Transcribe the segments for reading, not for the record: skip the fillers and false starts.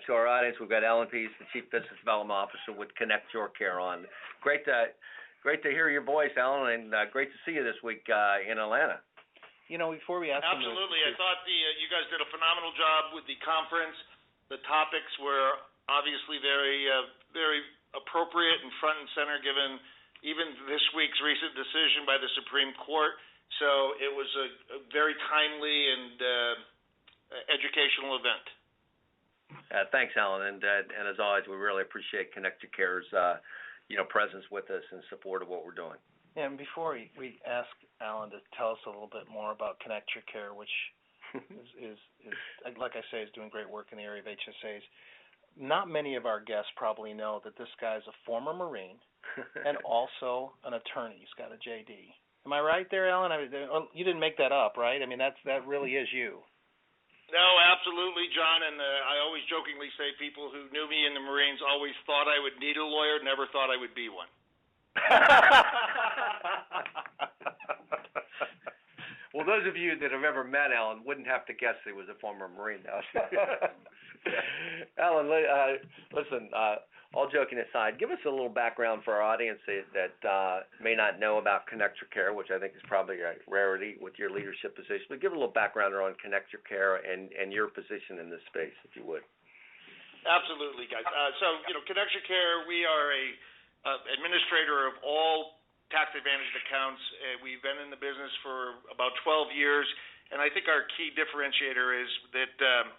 to our audience. We've got Allen Pease, the Chief Business Development Officer with ConnectYourCare on. Great to hear your voice, Allen, and great to see you this week in Atlanta. Before we ask Absolutely. I thought you guys did a phenomenal job with the conference. The topics were obviously very appropriate and front and center given even this week's recent decision by the Supreme Court. So it was a very timely and educational event. Thanks, Allen, and as always, we really appreciate ConnectYourCare's presence with us in support of what we're doing. Yeah, and before we ask Allen to tell us a little bit more about ConnectYourCare, which is like I say, is doing great work in the area of HSAs. Not many of our guests probably know that this guy's a former Marine and also an attorney. He's got a JD. Am I right there, Allen? You didn't make that up, right? I mean, that really is you. No, absolutely, John, and I always jokingly say people who knew me in the Marines always thought I would need a lawyer, never thought I would be one. Well, those of you that have ever met Allen wouldn't have to guess he was a former Marine now. Allen, listen, all joking aside, give us a little background for our audience that may not know about ConnectYourCare, which I think is probably a rarity with your leadership position, but give a little background on ConnectYourCare and your position in this space, if you would. Absolutely, guys. So, ConnectYourCare, we are a administrator of all tax-advantaged accounts. We've been in the business for about 12 years, and I think our key differentiator is that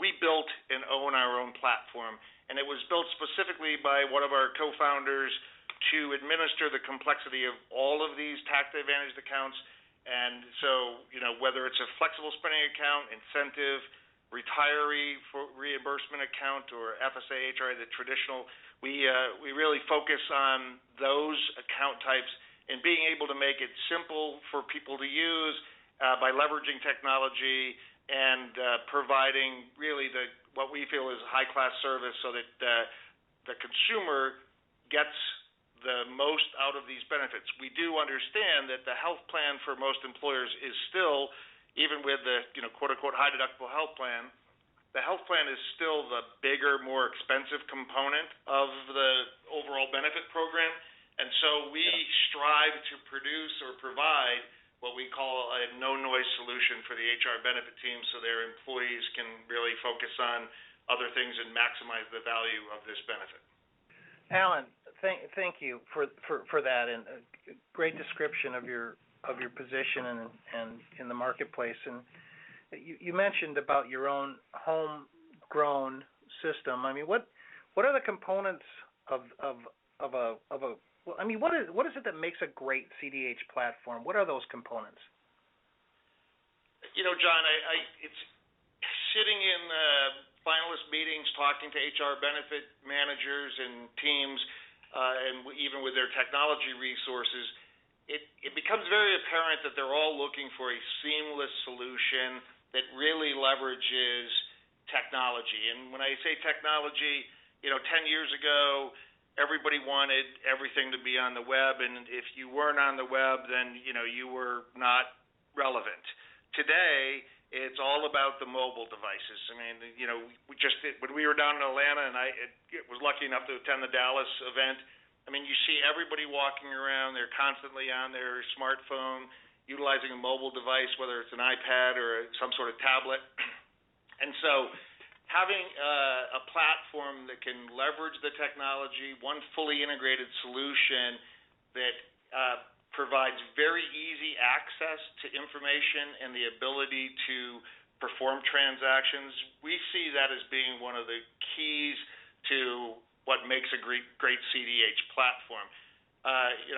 we built and own our own platform, and it was built specifically by one of our co-founders to administer the complexity of all of these tax-advantaged accounts. And so, whether it's a flexible spending account, incentive, retiree for reimbursement account, or FSA, HRA, the traditional, we really focus on those account types and being able to make it simple for people to use by leveraging technology and providing really what we feel is high-class service so that the consumer gets the most out of these benefits. We do understand that the health plan for most employers is still, even with the quote-unquote high-deductible health plan, the health plan is still the bigger, more expensive component of the overall benefit program. And so we strive to produce or provide what we call a no-noise solution for the HR benefit team so their employees can really focus on other things and maximize the value of this benefit. Allen, thank you for that, and a great description of your position and in the marketplace. And you mentioned about your own homegrown system. I mean, what are the components of a well, I mean, what is it that makes a great CDH platform? What are those components? John, it's sitting in finalist meetings, talking to HR benefit managers and teams, and even with their technology resources, it becomes very apparent that they're all looking for a seamless solution that really leverages technology. And when I say technology, 10 years ago, everybody wanted everything to be on the web, and if you weren't on the web, then you were not relevant. Today, it's all about the mobile devices. I mean, when we were down in Atlanta, and I was lucky enough to attend the Dallas event, I mean, you see everybody walking around. They're constantly on their smartphone, utilizing a mobile device, whether it's an iPad or some sort of tablet. And so having a platform that can leverage the technology, one fully integrated solution that provides very easy access to information and the ability to perform transactions, we see that as being one of the keys to what makes a great CDH platform.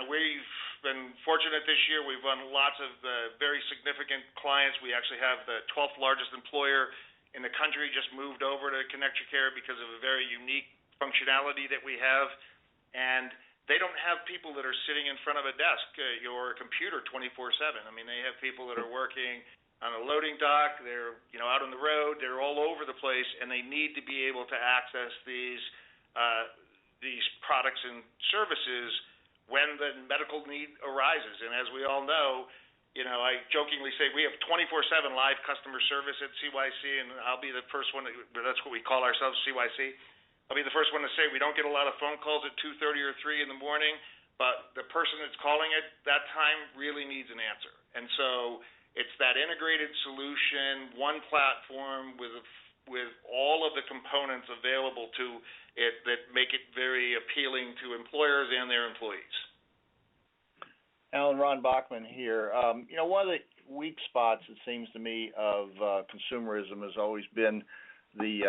We've been fortunate this year. We've won lots of very significant clients. We actually have the 12th largest employer in the country just moved over to ConnectYourCare because of a very unique functionality that we have. And they don't have people that are sitting in front of a desk or a computer 24/7. I mean, they have people that are working on a loading dock. They're out on the road. They're all over the place, and they need to be able to access these products and services when the medical need arises. And as we all know, I jokingly say we have 24/7 live customer service at CYC, and I'll be the first one. That's what we call ourselves, CYC. I'll be the first one to say we don't get a lot of phone calls at 2:30 or 3 in the morning, but the person that's calling at that time really needs an answer. And so it's that integrated solution, one platform with all of the components available to it that make it very appealing to employers and their employees. Alan, Ron Bachman here. One of the weak spots, it seems to me, of consumerism has always been the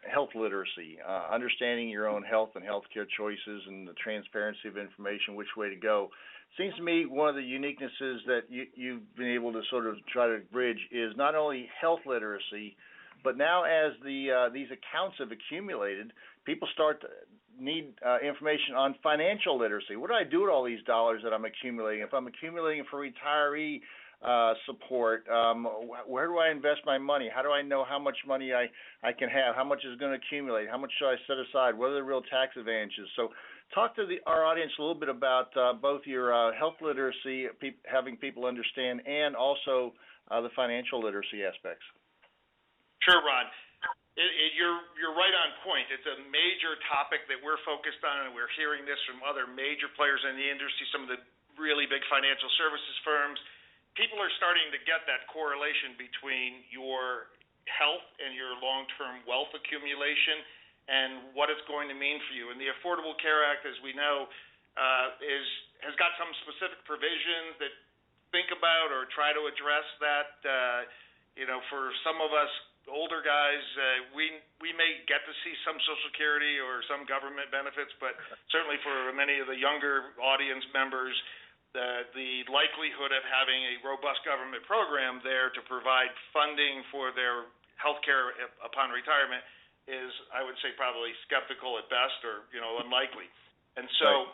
health literacy, understanding your own health and healthcare choices and the transparency of information, which way to go. Seems to me one of the uniquenesses that you've been able to sort of try to bridge is not only health literacy, but now as these accounts have accumulated, people start to need information on financial literacy. What do I do with all these dollars that I'm accumulating? If I'm accumulating for retiree support, where do I invest my money? How do I know how much money I can have? How much is going to accumulate? How much should I set aside? What are the real tax advantages? So talk to our audience a little bit about both your health literacy, having people understand, and also the financial literacy aspects. Sure, Ron. You're right on point. It's a major topic that we're focused on, and we're hearing this from other major players in the industry, some of the really big financial services firms. People are starting to get that correlation between your health and your long-term wealth accumulation and what it's going to mean for you. And the Affordable Care Act, as we know, has got some specific provisions that think about or try to address that. For some of us older guys, we may get to see some Social Security or some government benefits, but certainly for many of the younger audience members, the likelihood of having a robust government program there to provide funding for their health care upon retirement is, I would say, probably skeptical at best or, unlikely. And so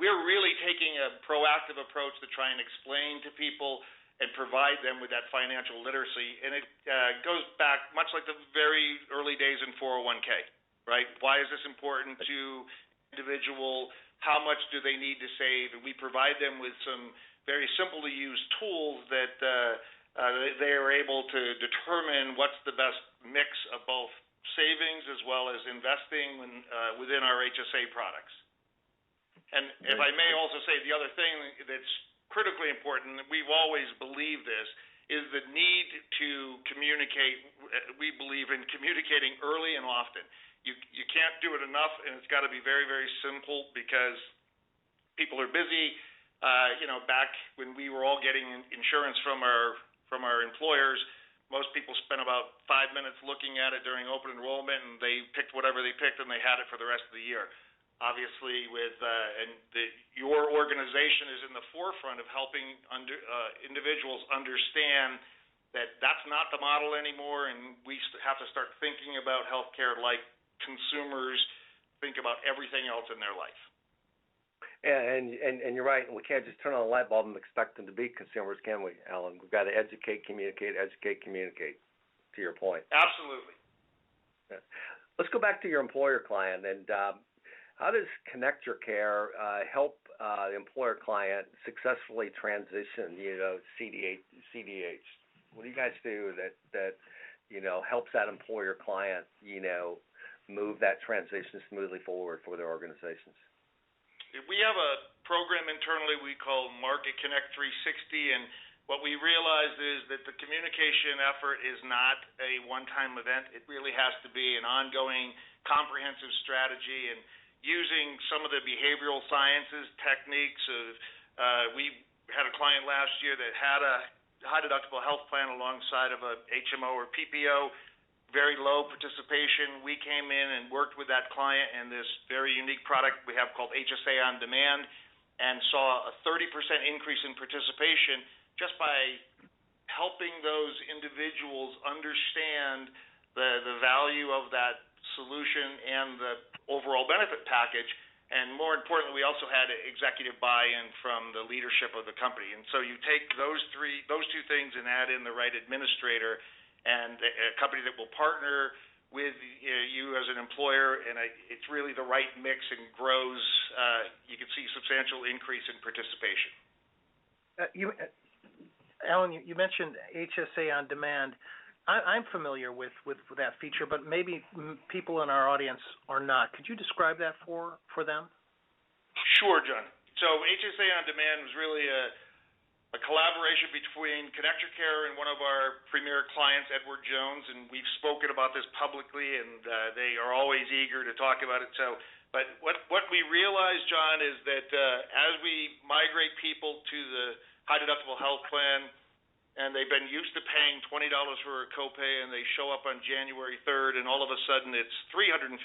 we're really taking a proactive approach to try and explain to people and provide them with that financial literacy. And it goes back much like the very early days in 401k, right? Why is this important to individual? How much do they need to save? And we provide them with some very simple to use tools that they are able to determine what's the best mix of both savings as well as investing within our HSA products. And if I may also say, the other thing that's critically important, we've always believed this, is the need to communicate. We believe in communicating early and often. You can't do it enough, and it's got to be very, very simple because people are busy. Back when we were all getting insurance from our employers, most people spent about 5 minutes looking at it during open enrollment, and they picked whatever they picked, and they had it for the rest of the year. Obviously, your organization is in the forefront of helping individuals understand that that's not the model anymore, and we have to start thinking about healthcare like consumers think about everything else in their life. Yeah, and you're right. And we can't just turn on a light bulb and expect them to be consumers, can we, Alan? We've got to educate, communicate. To your point. Absolutely. Yeah. Let's go back to your employer client and. How does ConnectYourCare help the employer client successfully transition, CDH? What do you guys do that helps that employer client, move that transition smoothly forward for their organizations? We have a program internally we call Market Connect 360, and what we realized is that the communication effort is not a one-time event. It really has to be an ongoing, comprehensive strategy, and using some of the behavioral sciences techniques we had a client last year that had a high deductible health plan alongside of a HMO or PPO, very low participation. We came in and worked with that client and this very unique product we have called HSA on Demand, and saw a 30% increase in participation just by helping those individuals understand the value of that solution and the overall benefit package. And more importantly, we also had executive buy-in from the leadership of the company. And so you take those two things and add in the right administrator and a company that will partner with you as an employer, and it's really the right mix and grows. You can see substantial increase in participation. Allen, you mentioned HSA on demand. I'm familiar with that feature, but maybe people in our audience are not. Could you describe that for them? Sure, John. So HSA on demand was really a collaboration between ConnectYourCare and one of our premier clients, Edward Jones, and we've spoken about this publicly, and they are always eager to talk about it. But what we realize, John, is that as we migrate people to the high deductible health plan, and they've been used to paying $20 for a copay, and they show up on January 3rd, and all of a sudden it's $350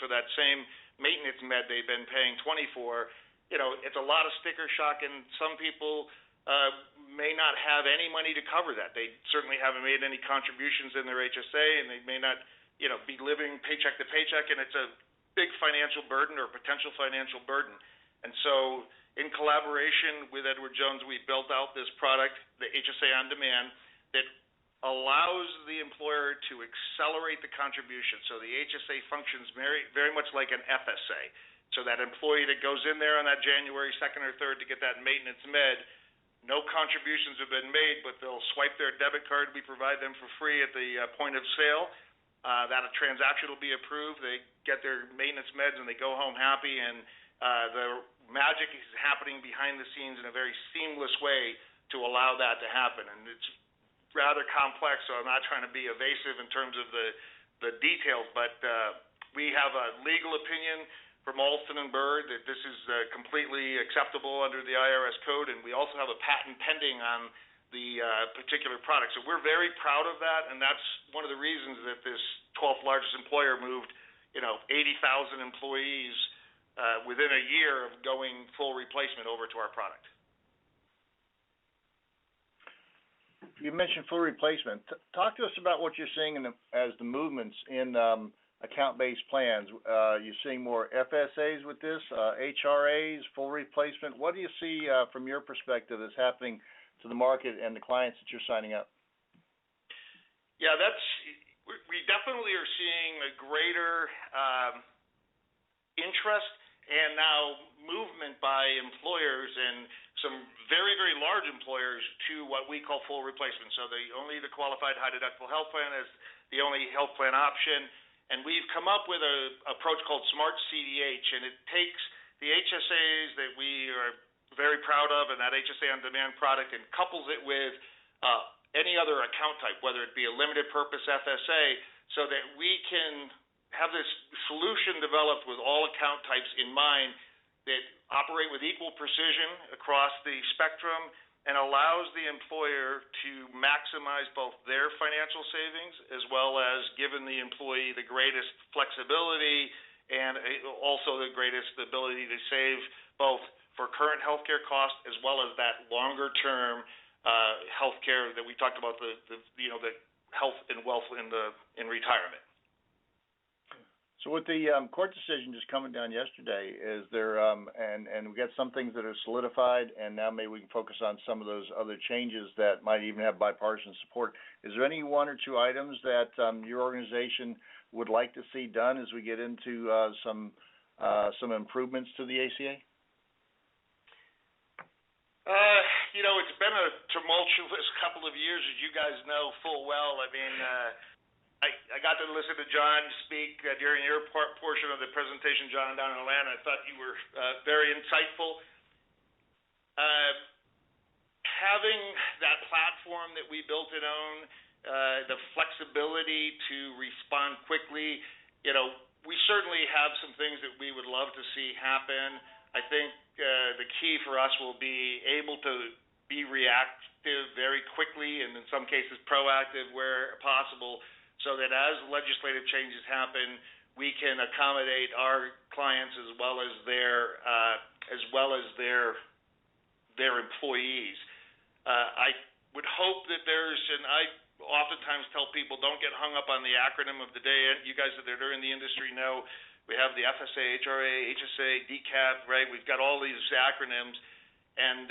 for that same maintenance med they've been paying $20 for. It's a lot of sticker shock, and some people may not have any money to cover that. They certainly haven't made any contributions in their HSA, and they may not, be living paycheck to paycheck, and it's a big financial burden or potential financial burden. And so in collaboration with Edward Jones, we built out this product, the HSA On Demand, that allows the employer to accelerate the contribution. So the HSA functions very, very much like an FSA. So that employee that goes in there on that January 2nd or 3rd to get that maintenance med, no contributions have been made, but they'll swipe their debit card. We provide them for free at the point of sale. That a transaction will be approved. They get their maintenance meds and they go home happy, and the magic is happening behind the scenes in a very seamless way to allow that to happen. And it's rather complex, so I'm not trying to be evasive in terms of the details, but we have a legal opinion from Alston & Bird that this is completely acceptable under the IRS code, and we also have a patent pending on the particular product. So we're very proud of that, and that's one of the reasons that this 12th largest employer moved, 80,000 employees within a year of going full replacement over to our product. You mentioned full replacement. Talk to us about what you're seeing as the movements in account-based plans. You're seeing more FSAs with this, HRAs, full replacement. What do you see from your perspective is happening to the market and the clients that you're signing up? Yeah, we definitely are seeing a greater interest and now movement by employers and some very, very large employers to what we call full replacement. So only the qualified high deductible health plan is the only health plan option. And we've come up with an approach called Smart CDH, and it takes the HSAs that we are very proud of and that HSA On Demand product and couples it with any other account type, whether it be a limited purpose FSA, so that we can have this solution developed with all account types in mind that operate with equal precision across the spectrum and allows the employer to maximize both their financial savings as well as giving the employee the greatest flexibility and also the greatest ability to save both for current healthcare costs as well as that longer-term healthcare that we talked about, the health and wealth in retirement. So with the court decision just coming down yesterday, is there and we got some things that are solidified, and now maybe we can focus on some of those other changes that might even have bipartisan support. Is there any one or two items that your organization would like to see done as we get into some improvements to the ACA? It's been a tumultuous couple of years, as you guys know full well. I mean, I got to listen to John speak during your portion of the presentation, John, down in Atlanta. I thought you were very insightful. Having that platform that we built and own, the flexibility to respond quickly, we certainly have some things that we would love to see happen. I think the key for us will be able to be reactive very quickly and in some cases proactive where possible, so that as legislative changes happen, we can accommodate our clients as well as their employees. I would hope that and I oftentimes tell people, don't get hung up on the acronym of the day. You guys that are in the industry know we have the FSA, HRA, HSA, DCAP, right? We've got all these acronyms, and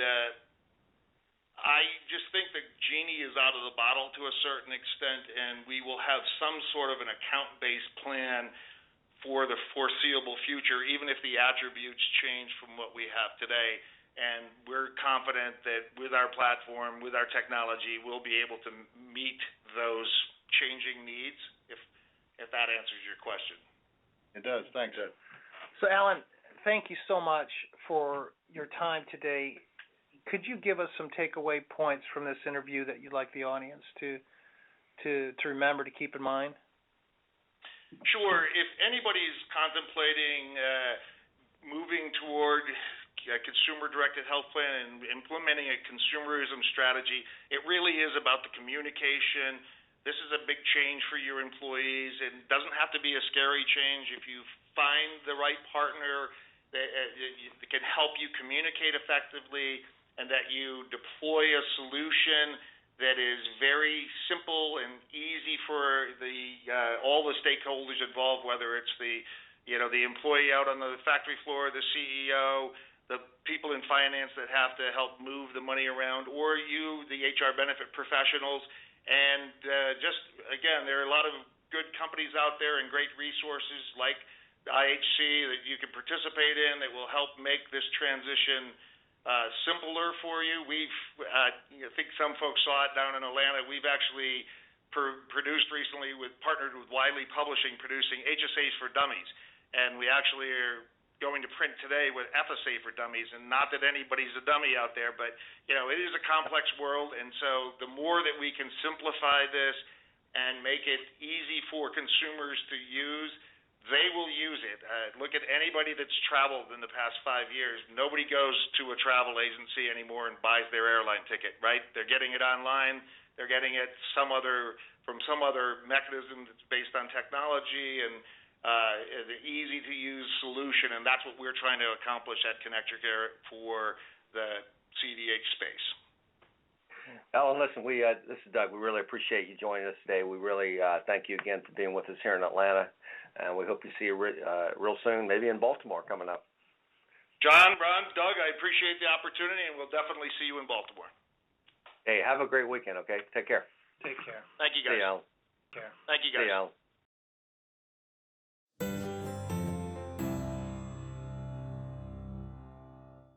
I just think the genie is out of the bottle to a certain extent, and we will have some sort of an account-based plan for the foreseeable future, even if the attributes change from what we have today. and we're confident that with our platform, with our technology, we'll be able to meet those changing needs, if that answers your question. It does. Thanks. So, Allen, thank you so much for your time today. Could you give us some takeaway points from this interview that you'd like the audience to remember, to keep in mind? Sure. If anybody's contemplating moving toward a consumer-directed health plan and implementing a consumerism strategy, it really is about the communication. This is a big change for your employees. It doesn't have to be a scary change. If you find the right partner that can help you communicate effectively and that you deploy a solution that is very simple and easy for all the stakeholders involved, whether it's the employee out on the factory floor, the CEO, the people in finance that have to help move the money around, or you, the HR benefit professionals. And just, again, there are a lot of good companies out there and great resources like the IHC that you can participate in that will help make this transition simpler for you. I think some folks saw it down in Atlanta. We've actually produced recently, partnered with Wiley Publishing, producing HSAs for Dummies. And we actually are going to print today with FSA for Dummies, and not that anybody's a dummy out there, but it is a complex world, and so the more that we can simplify this and make it easy for consumers to use, they will use it. Look at anybody that's traveled in the past 5 years. Nobody goes to a travel agency anymore and buys their airline ticket, right? They're getting it online. They're getting it from some other mechanism that's based on technology and the easy-to-use solution, and that's what we're trying to accomplish at ConnectYourCare for the CDH space. Allen, listen, this is Doug. We really appreciate you joining us today. We really thank you again for being with us here in Atlanta, and we hope to see you real soon, maybe in Baltimore coming up. John, Ron, Doug, I appreciate the opportunity, and we'll definitely see you in Baltimore. Hey, have a great weekend, okay? Take care. Take care. Thank you, guys. See you, Allen. Care. Thank you, guys. See you, Allen.